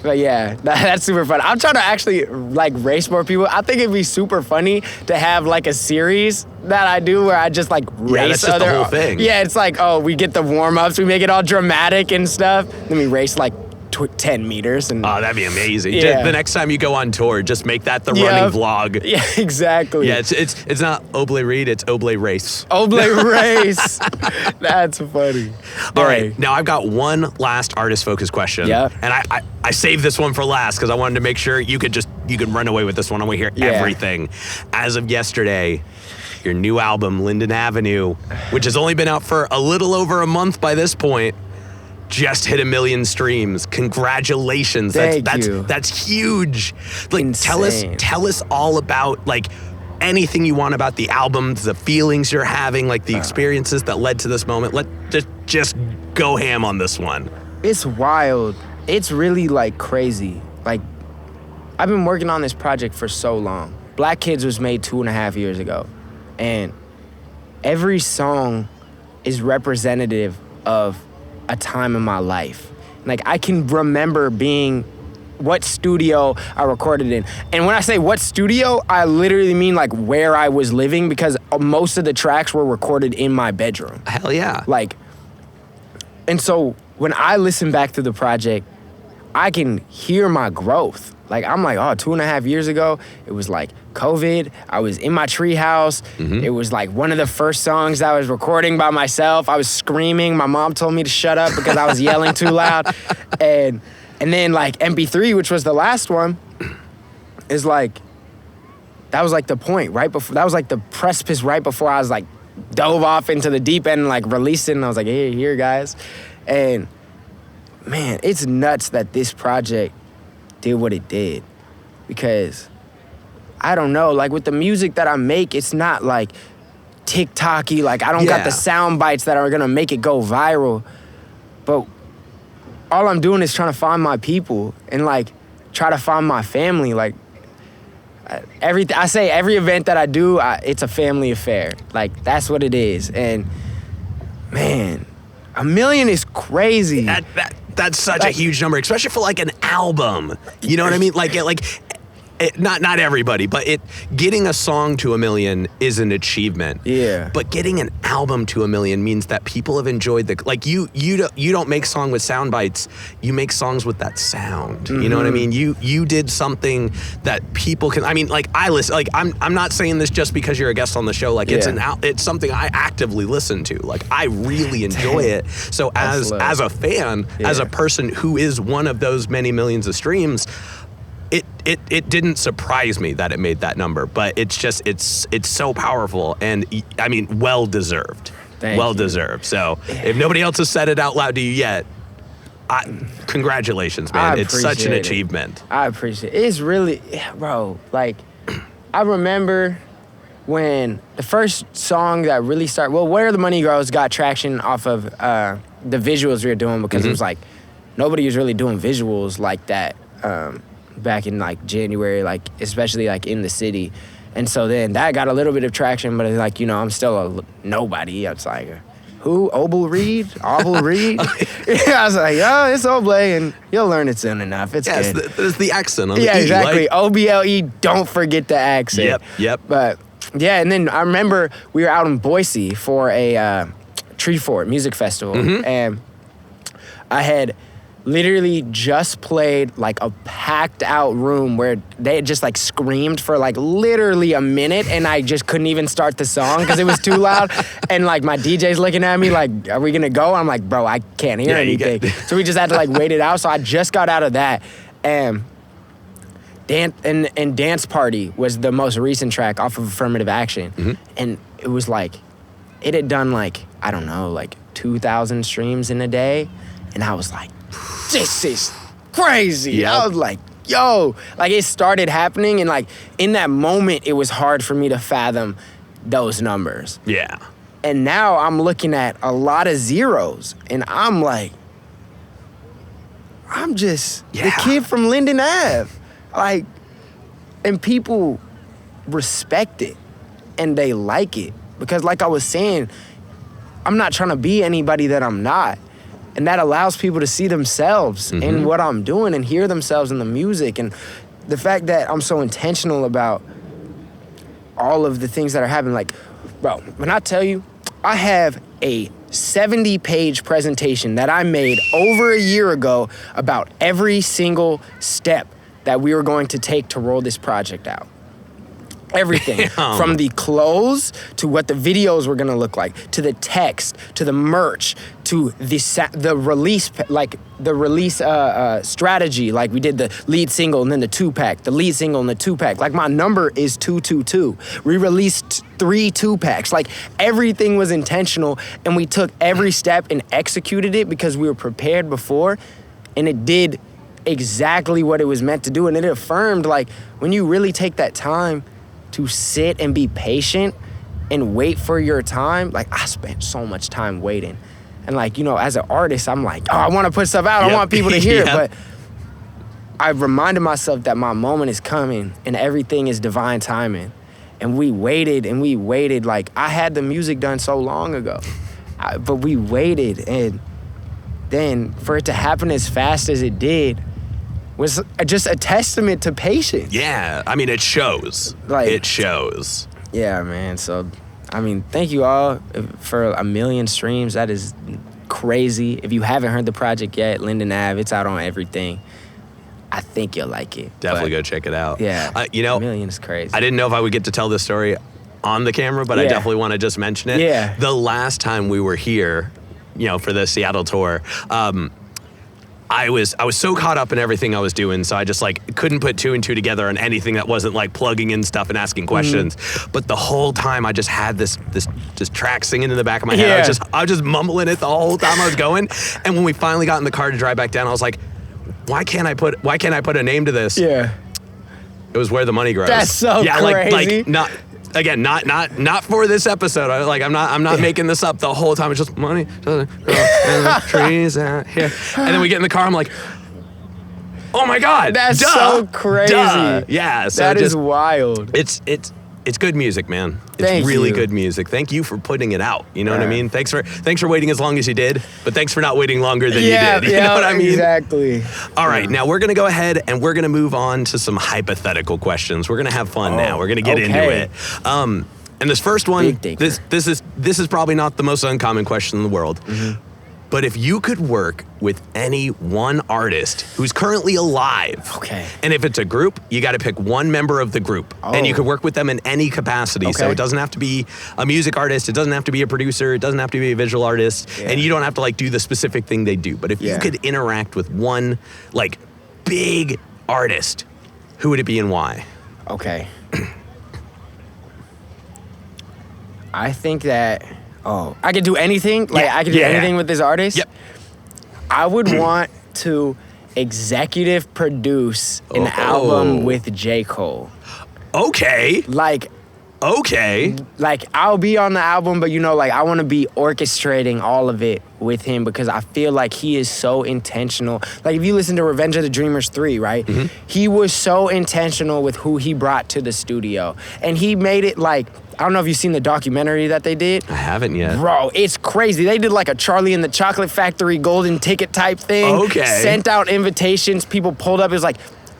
But yeah, that's super fun. I'm trying to actually like race more people. I think it'd be super funny to have like a series that I do where I just like race other. The whole thing. Yeah, it's like, we get the warm ups, we make it all dramatic and stuff. Then we race like 10 meters. And that'd be amazing. Yeah. The next time you go on tour, just make that the running vlog. Yeah, exactly. Yeah, it's not Oble Reed, it's Oblay Race. Oblay Race. That's funny. All right, now I've got one last artist-focused question. Yeah. And I saved this one for last because I wanted to make sure you could run away with this one and we hear everything. As of yesterday, your new album, Linden Avenue, which has only been out for a little over a month by this point, just hit 1 million streams. Congratulations. Thank you. That's huge. Like insane. Tell us all about like anything you want about the album, the feelings you're having, like the experiences that led to this moment. Just go ham on this one. It's wild. It's really like crazy. Like I've been working on this project for so long. Black Kids was made 2.5 years ago. And every song is representative of a time in my life. Like I can remember being what studio I recorded in. And when I say what studio, I literally mean like where I was living because most of the tracks were recorded in my bedroom. Hell yeah. Like, and so when I listen back to the project, I can hear my growth. Like, I'm like, 2.5 years ago, it was like COVID. I was in my treehouse. Mm-hmm. It was like one of the first songs I was recording by myself. I was screaming. My mom told me to shut up because I was yelling too loud. And then like MP3, which was the last one, is like, that was like the point right before, that was like the precipice right before I was like dove off into the deep end and like released it. And I was like, hey, here guys. And man, it's nuts that this project did what it did. Because, I don't know, like with the music that I make, it's not like TikTok-y, like I don't got the sound bites that are gonna make it go viral. But all I'm doing is trying to find my people and like try to find my family. Like every event that I do, it's a family affair. Like that's what it is. And man, 1 million is crazy. That's such a huge number, especially for like an album. You know what I mean? Not everybody, but getting a song to 1 million is an achievement. Yeah. But getting an album to 1 million means that people have enjoyed you don't make song with sound bites. You make songs with that sound. You know what I mean? You did something that people can. I mean, like I listen. Like I'm not saying this just because you're a guest on the show. Like it's something I actively listen to. Like I really enjoy it. So as a fan, as a person who is one of those many millions of streams. It didn't surprise me that it made that number, but it's so powerful and I mean well deserved. Well deserved. So if nobody else has said it out loud to you yet, congratulations, man. It's such an achievement. I appreciate it. It's really, bro, like I remember when the first song that really started, Where the Money Goes got traction off of the visuals we were doing because it was like nobody was really doing visuals like that. Back in like January, like especially like in the city. And so then that got a little bit of traction, but it's like, you know, I'm still a nobody. It's like, who? Oble Reed? Oble Reed? I was like, oh, it's Oblay, and you'll learn it soon enough. It's good. There's the accent on the E. Exactly. Oble, don't forget the accent. Yep. But yeah, and then I remember we were out in Boise for a Tree Fort music festival, and I had literally just played like a packed out room where they had just like screamed for like literally a minute and I just couldn't even start the song because it was too loud. And like my DJ's looking at me like, are we gonna go? I'm like, bro, I can't hear anything. So we just had to like wait it out. So I just got out of that. And Dance Party was the most recent track off of Affirmative Action. And it was like, it had done like, I don't know, like 2,000 streams in a day. And I was like, this is crazy. Yep. I was like, yo, like it started happening and like in that moment, it was hard for me to fathom those numbers. Yeah. And now I'm looking at a lot of zeros and I'm like, I'm just the kid from Linden Ave. Like, and people respect it and they like it because like I was saying, I'm not trying to be anybody that I'm not. And that allows people to see themselves in what I'm doing and hear themselves in the music. And the fact that I'm so intentional about all of the things that are happening. Like, bro, when I tell you, I have a 70-page presentation that I made over a year ago about every single step that we were going to take to roll this project out. Everything from the clothes to what the videos were gonna look like, to the text, to the merch, to the release, like the release strategy. Like we did the lead single and then the 2-pack, the lead single and the 2-pack. Like my number is 222. We released 3 2-packs. Like everything was intentional, and we took every step and executed it because we were prepared before, and it did exactly what it was meant to do. And it affirmed, like, when you really take that time to sit and be patient and wait for your time. Like, I spent so much time waiting. And like, you know, as an artist, I'm like, oh, I want to put stuff out. I want people to hear it. But I reminded myself that my moment is coming and everything is divine timing. And we waited and we waited. Like, I had the music done so long ago, but we waited. And then for it to happen as fast as it did, was just a testament to patience. Yeah, I mean, it shows. Like, it shows. Yeah, man. So, I mean, thank you all for 1 million streams. That is crazy. If you haven't heard the project yet, Linden Ave, it's out on everything. I think you'll like it. Definitely go check it out. Yeah, you know, 1 million is crazy. I didn't know if I would get to tell this story on the camera, but I definitely want to just mention it. Yeah. The last time we were here, you know, for the Seattle tour, I was so caught up in everything I was doing, so I just like couldn't put two and two together on anything that wasn't like plugging in stuff and asking questions. But the whole time I just had this track singing in the back of my head. I was just mumbling it the whole time I was going. And when we finally got in the car to drive back down, I was like, why can't I put a name to this? Yeah. It was Where the Money Grows. That's so like crazy. not for this episode. I'm not making this up the whole time. It's just money, and the trees out here. And then we get in the car. I'm like, oh my God, that's so crazy. Duh. Yeah, so that is wild. It's good music, man. Thank It's really you. good music. Thank you for putting it out. You know what I mean? Thanks for waiting as long as you did, but thanks for not waiting longer than you did. You know what I mean? Exactly. All right, now we're gonna go ahead and we're gonna move on to some hypothetical questions. We're gonna have fun now. We're gonna get into it. And this first one, this is probably not the most uncommon question in the world. But if you could work with any one artist who's currently alive, and if it's a group, you got to pick one member of the group, and you could work with them in any capacity. So it doesn't have to be a music artist, it doesn't have to be a producer, it doesn't have to be a visual artist, and you don't have to like do the specific thing they do. But if you could interact with one like big artist, who would it be and why? Okay. I think that. I could do anything? Like, I could do anything with this artist? Yep. I would want to executive produce an album with J. Cole. Okay. Like, I'll be on the album, but I want to be orchestrating all of it with him because I feel like he is so intentional. Like, if you listen to Revenge of the Dreamers 3, right? He was so intentional with who he brought to the studio. And he made it like, I don't know if you've seen the documentary that they did. I haven't yet. Bro, it's crazy. They did like a Charlie and the Chocolate Factory golden ticket type thing. Sent out invitations. People pulled up. It was like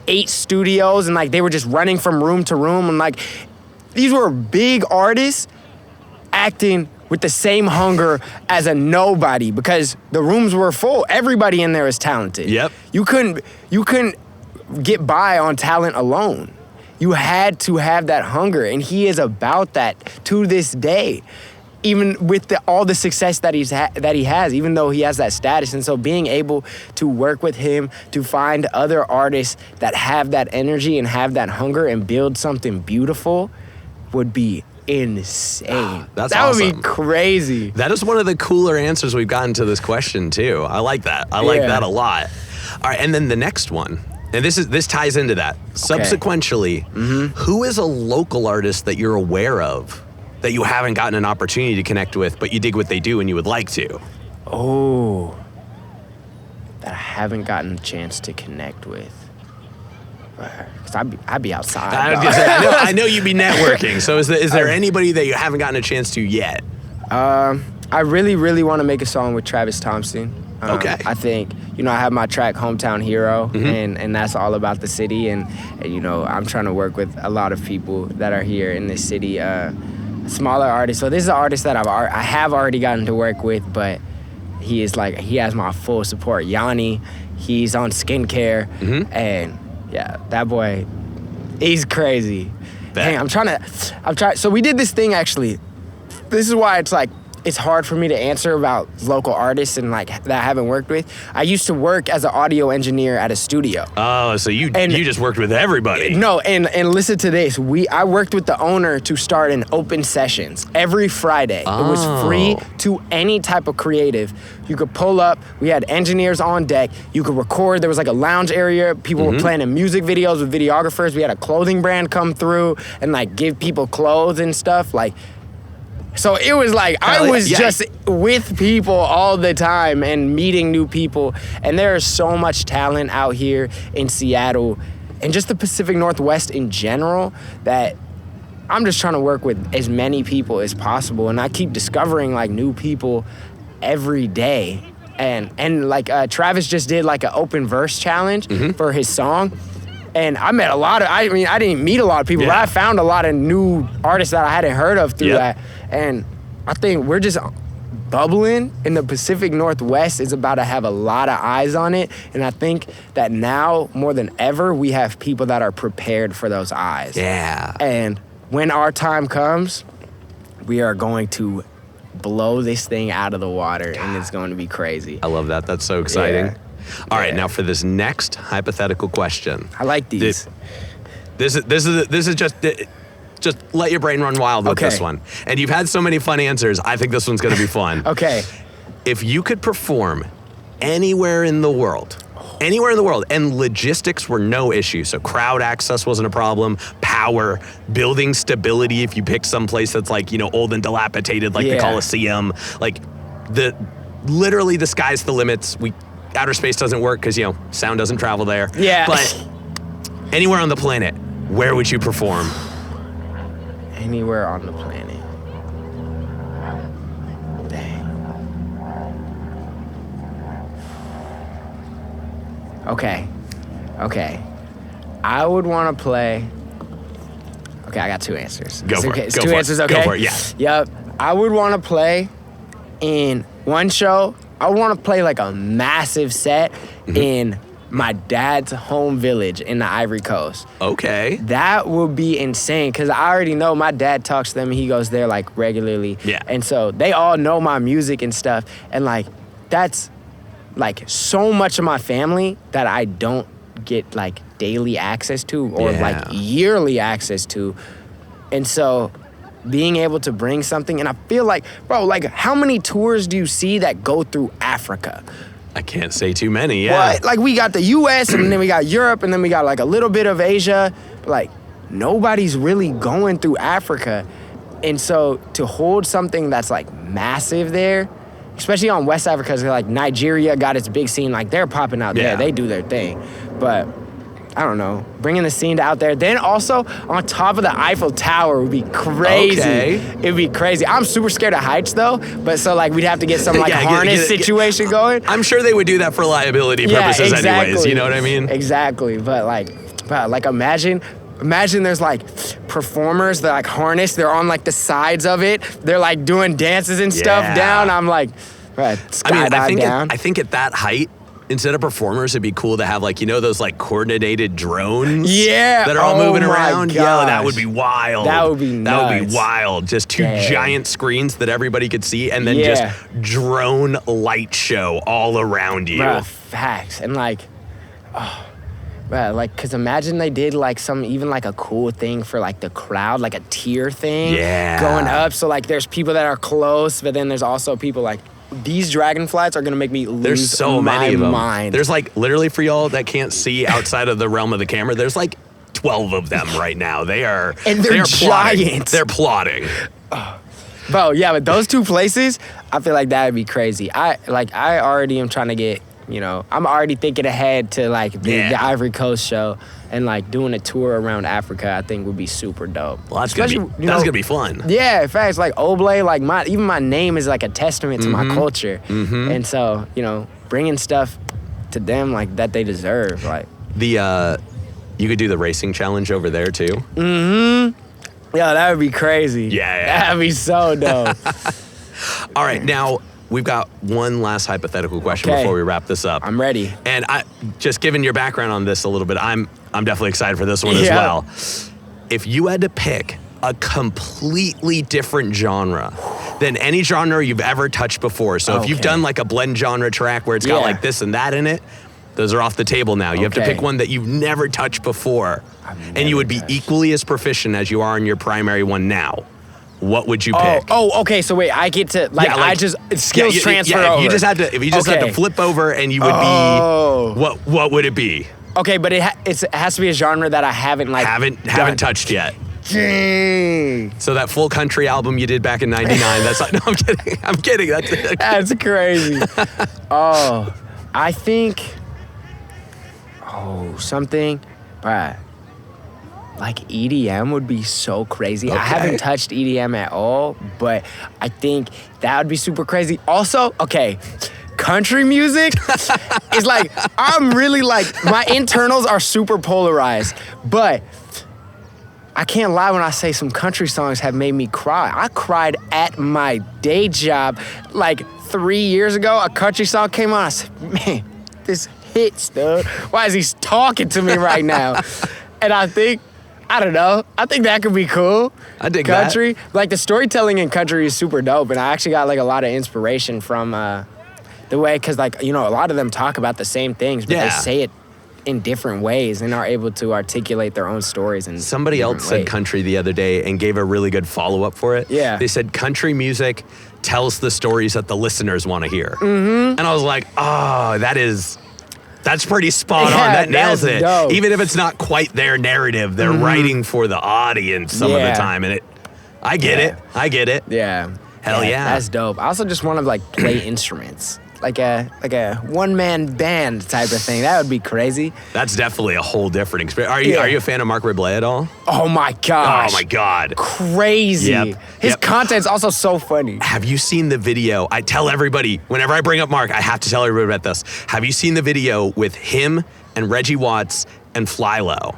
8 studios and like they were just running from room to room. And like, these were big artists acting with the same hunger as a nobody because the rooms were full. Everybody in there is talented. Yep. You couldn't get by on talent alone. You had to have that hunger, and he is about that to this day, even with all the success that he has, even though he has that status. And so being able to work with him to find other artists that have that energy and have that hunger and build something beautiful would be insane. That's that awesome. Would be crazy. That is one of the cooler answers we've gotten to this question too. I like that. I like that a lot. All right, and then the next one. And this ties into that. Subsequently, who is a local artist that you're aware of that you haven't gotten an opportunity to connect with, but you dig what they do and you would like to? Oh, that I haven't gotten a chance to connect with. Because I'd be outside. I know you'd be networking. So is there anybody that you haven't gotten a chance to yet? I really, really want to make a song with Travis Thompson. I think, I have my track Hometown Hero, and that's all about the city. And, I'm trying to work with a lot of people that are here in this city, smaller artists. So this is an artist that I have already gotten to work with, but he has my full support. Yanni, he's on Skincare, and yeah, that boy, he's crazy. Dang, I'm trying. So we did this thing actually. This is why it's hard for me to answer about local artists and that I haven't worked with. I used to work as an audio engineer at a studio. Oh, so you just worked with everybody. No, and listen to this. I worked with the owner to start an open sessions every Friday. It was free to any type of creative. You could pull up. We had engineers on deck. You could record. There was like a lounge area. People were planning music videos with videographers. We had a clothing brand come through and give people clothes and stuff. So it was I was just with people all the time and meeting new people. And there is so much talent out here in Seattle and just the Pacific Northwest in general that I'm just trying to work with as many people as possible. And I keep discovering new people every day. And Travis just did an open verse challenge for his song. And I met I didn't meet a lot of people, but I found a lot of new artists that I hadn't heard of through that. And I think we're just bubbling in the Pacific Northwest. Is about to have a lot of eyes on it. And I think that now, more than ever, we have people that are prepared for those eyes. Yeah. And when our time comes, we are going to blow this thing out of the water, and it's going to be crazy. I love that. That's so exciting. Yeah. All right, now for this next hypothetical question. I like these. This is just let your brain run wild with this one. And you've had so many fun answers. I think this one's going to be fun. Okay. If you could perform anywhere in the world, and logistics were no issue, so crowd access wasn't a problem, power, building stability if you pick some place that's like, old and dilapidated like the Coliseum, like literally the sky's the limits. Outer space doesn't work because, sound doesn't travel there. Yeah. But anywhere on the planet, where would you perform? Anywhere on the planet. Dang. Okay. I would want to play. Okay, I got two answers. Go for it. It's two answers, okay? Go for it, yeah. Yep. I would want to play in one show. I would want to play like a massive set in my dad's home village in the Ivory Coast. Okay. That would be insane because I already know my dad talks to them and he goes there like regularly. Yeah. And so they all know my music and stuff. And like that's like so much of my family that I don't get like daily access to or like yearly access to. And so being able to bring something, and I feel like, bro, like how many tours do you see that go through Africa? I can't say too many, yeah. Like we got the US and then we got Europe and then we got like a little bit of Asia. Like nobody's really going through Africa. And so to hold something that's like massive there, especially on West Africa, because like Nigeria got its big scene, like they're popping out there, they do their thing. But I don't know, bringing the scene out there. Then also on top of the Eiffel Tower would be crazy. Okay. It'd be crazy. I'm super scared of heights though, but so like we'd have to get some like harness situation going. I'm sure they would do that for liability purposes anyways, you know what I mean? Exactly, but like imagine there's like performers that like harness, they're on like the sides of it, they're like doing dances and stuff down. I'm like, skydive down. I think at that height, instead of performers, it'd be cool to have like, those like coordinated drones that are all moving around. Yeah, that would be wild. That would be nuts. That would be wild. Just two giant screens that everybody could see and then just drone light show all around you. Bruh, facts. And like, cause imagine they did like even like a cool thing for like the crowd, like a tier thing going up. So like there's people that are close, but then there's also people like, these dragonflies are gonna make me lose there's so my many of them. mind. There's like literally for y'all that can't see outside of the realm of the camera, there's like 12 of them right now. They're giants. Plotting. They're plotting. Bro, yeah, but those two places, I feel like that'd be crazy. I already am trying to get, I'm already thinking ahead to like the Ivory Coast show and like doing a tour around Africa. I think would be super dope. Well, that's gonna be fun. Yeah, in fact, like Oblay, like my name is like a testament to my culture, and so bringing stuff to them like that they deserve. Like you could do the racing challenge over there too. Yeah, that would be crazy. Yeah. That'd be so dope. All right, now we've got one last hypothetical question before we wrap this up. I'm ready. And I just given your background on this a little bit, I'm definitely excited for this one as well. If you had to pick a completely different genre than any genre you've ever touched before, so if you've done like a blend genre track where it's got like this and that in it, those are off the table now. You have to pick one that you've never touched before, and you would be equally as proficient as you are in your primary one now. What would you pick? Okay. So wait, I get to I just skills transfer over. If you just had to flip over, and you would be what would it be? Okay, but it has to be a genre that I haven't touched yet. Dang. So that full country album you did back in '99. That's like, no, I'm kidding. That's crazy. I think. Something, bruh. Like EDM would be so crazy. I haven't touched EDM at all, but I think that would be super crazy. Also, country music is like, I'm really like, my internals are super polarized, but I can't lie when I say some country songs have made me cry. I cried at my day job like 3 years ago. A country song came on. I said, man, this hits, dude. Why is he talking to me right now? And I think I don't know. I think that could be cool. I dig country. Like the storytelling in country is super dope, and I actually got like a lot of inspiration from the way, because like, you know, a lot of them talk about the same things, but they say it in different ways and are able to articulate their own stories. And somebody else said country the other day and gave a really good follow-up for it. Yeah. They said country music tells the stories that the listeners want to hear. Mm-hmm. And I was like, oh, that's pretty spot on. That nails it. Dope. Even if it's not quite their narrative, they're writing for the audience some of the time. And I get it. Yeah. Hell yeah. That's dope. I also just want to like play instruments. Like a one-man band type of thing. That would be crazy. That's definitely a whole different experience. Are you a fan of Mark Reblay at all? Oh my gosh. Oh my God. Crazy. Yep. His content's also so funny. Have you seen the video? I tell everybody, whenever I bring up Mark, I have to tell everybody about this. Have you seen the video with him and Reggie Watts and Flylo?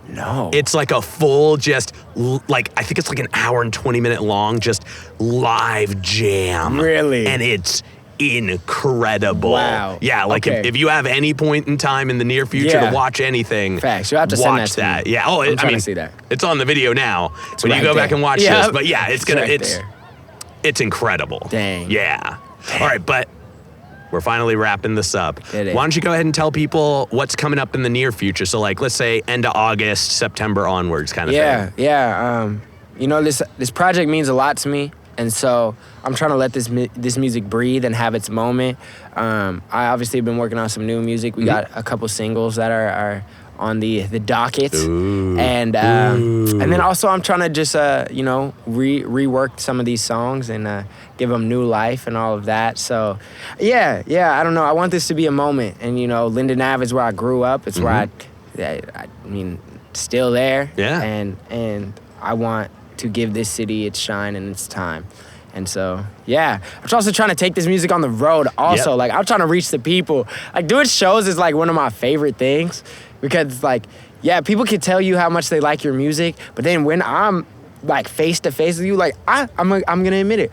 No. It's like a full I think it's like an hour and 20-minute long, just live jam. Really? And it's incredible. Wow. Yeah, like if you have any point in time in the near future to watch anything, facts. You have to send watch that. Yeah. Oh, I'm trying to see that. It's on the video now. It's when right you go back there. and watch this, but yeah, it's incredible. Dang. Yeah. All right, but we're finally wrapping this up. It is. Why don't you go ahead and tell people what's coming up in the near future? So like, let's say end of August, September onwards kind of thing. Yeah. You know, this project means a lot to me. And so I'm trying to let this music breathe and have its moment. I obviously have been working on some new music. We got a couple singles that are on the docket. Ooh. And then also I'm trying to just, rework some of these songs and give them new life and all of that. So, yeah, I don't know. I want this to be a moment. And, you know, Linden Ave is where I grew up. It's where I mean, still there. Yeah. And I want to give this city its shine and its time. And so, yeah. I'm also trying to take this music on the road also. Like, I'm trying to reach the people. Like, doing shows is, like, one of my favorite things because, like, yeah, people can tell you how much they like your music, but then when I'm, like, face-to-face with you, like, I'm going to admit it.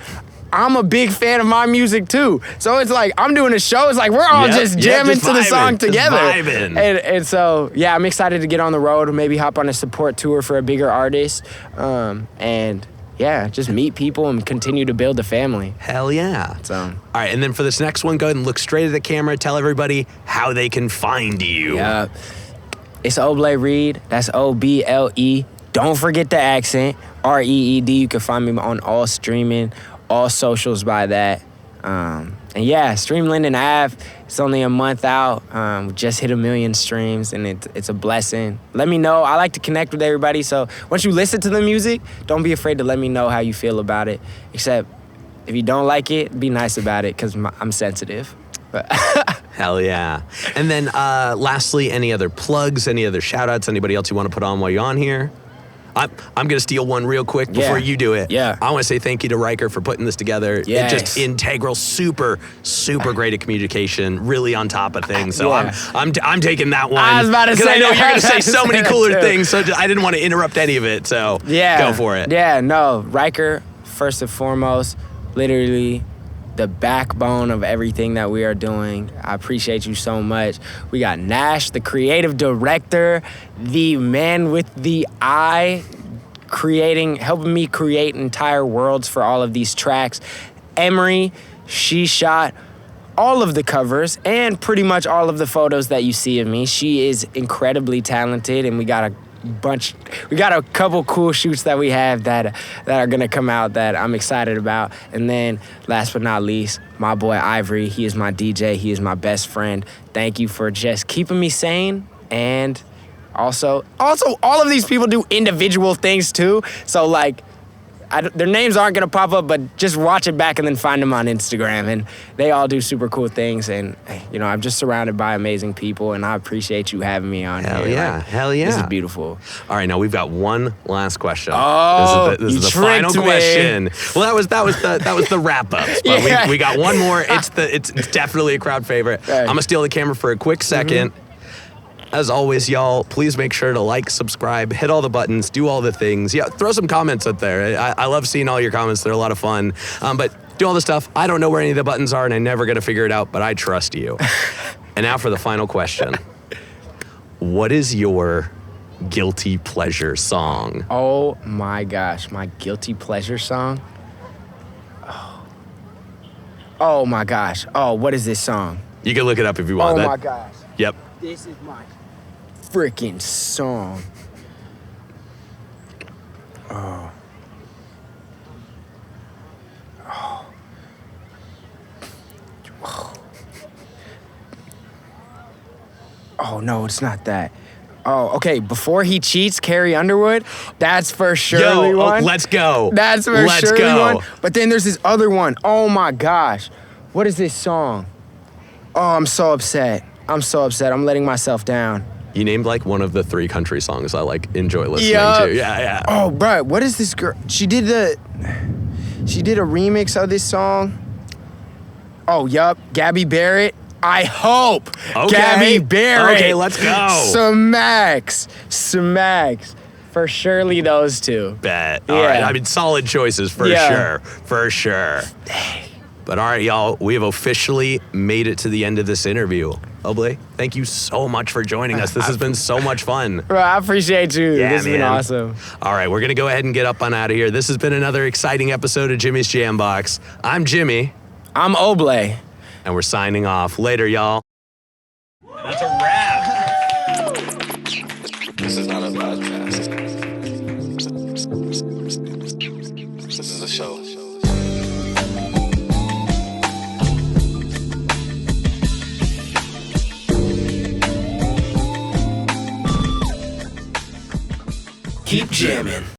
I'm a big fan of my music too. So it's like, I'm doing a show. It's like, we're all just jamming to the song together. And so, yeah, I'm excited to get on the road, maybe hop on a support tour for a bigger artist. And yeah, just meet people and continue to build a family. Hell yeah. So, all right, and then for this next one, go ahead and look straight at the camera. Tell everybody how they can find you. Yeah. It's Oble Reed. That's O-B-L-E. Don't forget the accent. R-E-E-D. You can find me on all streaming, all socials by that. And yeah, stream Linden Ave. It's only a month out. We just hit 1 million streams, and it's a blessing. Let me know. I like to connect with everybody, so once you listen to the music, don't be afraid to let me know how you feel about it. Except if you don't like it, be nice about it, because I'm sensitive. Hell yeah. And then lastly, any other plugs, any other shout-outs, anybody else you want to put on while you're on here? I'm going to steal one real quick before you do it. Yeah. I want to say thank you to Riker for putting this together. Yes. It's just integral, super great at communication, really on top of things. So I'm taking that one. I was about to say because I know that. you're going to say so many cooler things, so I didn't want to interrupt any of it. So go for it. Yeah, no, Riker, first and foremost, literally the backbone of everything that we are doing. I appreciate you so much. We got Nash, the creative director, the man with the eye, helping me create entire worlds for all of these tracks. Emery, she shot all of the covers and pretty much all of the photos that you see of me. She is incredibly talented, and we got a couple cool shoots that we have that are gonna come out that I'm excited about. And then last but not least, my boy Ivory, he is my DJ, he is my best friend. Thank you for just keeping me sane. And also all of these people do individual things too. So like, their names aren't gonna pop up, but just watch it back and then find them on Instagram. And they all do super cool things. And you know, I'm just surrounded by amazing people, and I appreciate you having me on here. Hell yeah. This is beautiful. All right, now we've got one last question. Oh, this is the tricked final me. question. Well, that was the wrap up. But we got one more. It's definitely a crowd favorite. Right. I'm gonna steal the camera for a quick second. As always, y'all, please make sure to like, subscribe, hit all the buttons, do all the things. Yeah, throw some comments up there. I love seeing all your comments. They're a lot of fun. But do all the stuff. I don't know where any of the buttons are, and I'm never going to figure it out, but I trust you. And now for the final question. What is your guilty pleasure song? Oh my gosh, my guilty pleasure song? Oh my gosh. Oh, what is this song? You can look it up if you want. Oh my gosh. Yep. This is my freaking song. Oh. Oh. Oh no, it's not that. Oh, okay. Before He Cheats, Carrie Underwood. That's for surely one. Let's go. That's for surely one. But then there's this other one. Oh my gosh. What is this song? Oh, I'm so upset. I'm letting myself down. You named like one of the 3 country songs I like enjoy listening to. Yeah. Oh, bro, what is this girl? She did a remix of this song. Oh, yup. Gabby Barrett. I hope. Okay. Gabby Barrett. Okay, let's go. Smacks. For surely those 2. Bet. Yeah. All right. I mean, solid choices for sure. For sure. But all right, y'all, we have officially made it to the end of this interview. Oblay, thank you so much for joining us. This has been so much fun. Bro, I appreciate you. Yeah, This has been awesome. All right, we're going to go ahead and get up on out of here. This has been another exciting episode of Jimmy's Jambox. I'm Jimmy. I'm Oblay. And we're signing off. Later, y'all. That's a wrap. This is not a podcast. This is a show. Keep jamming.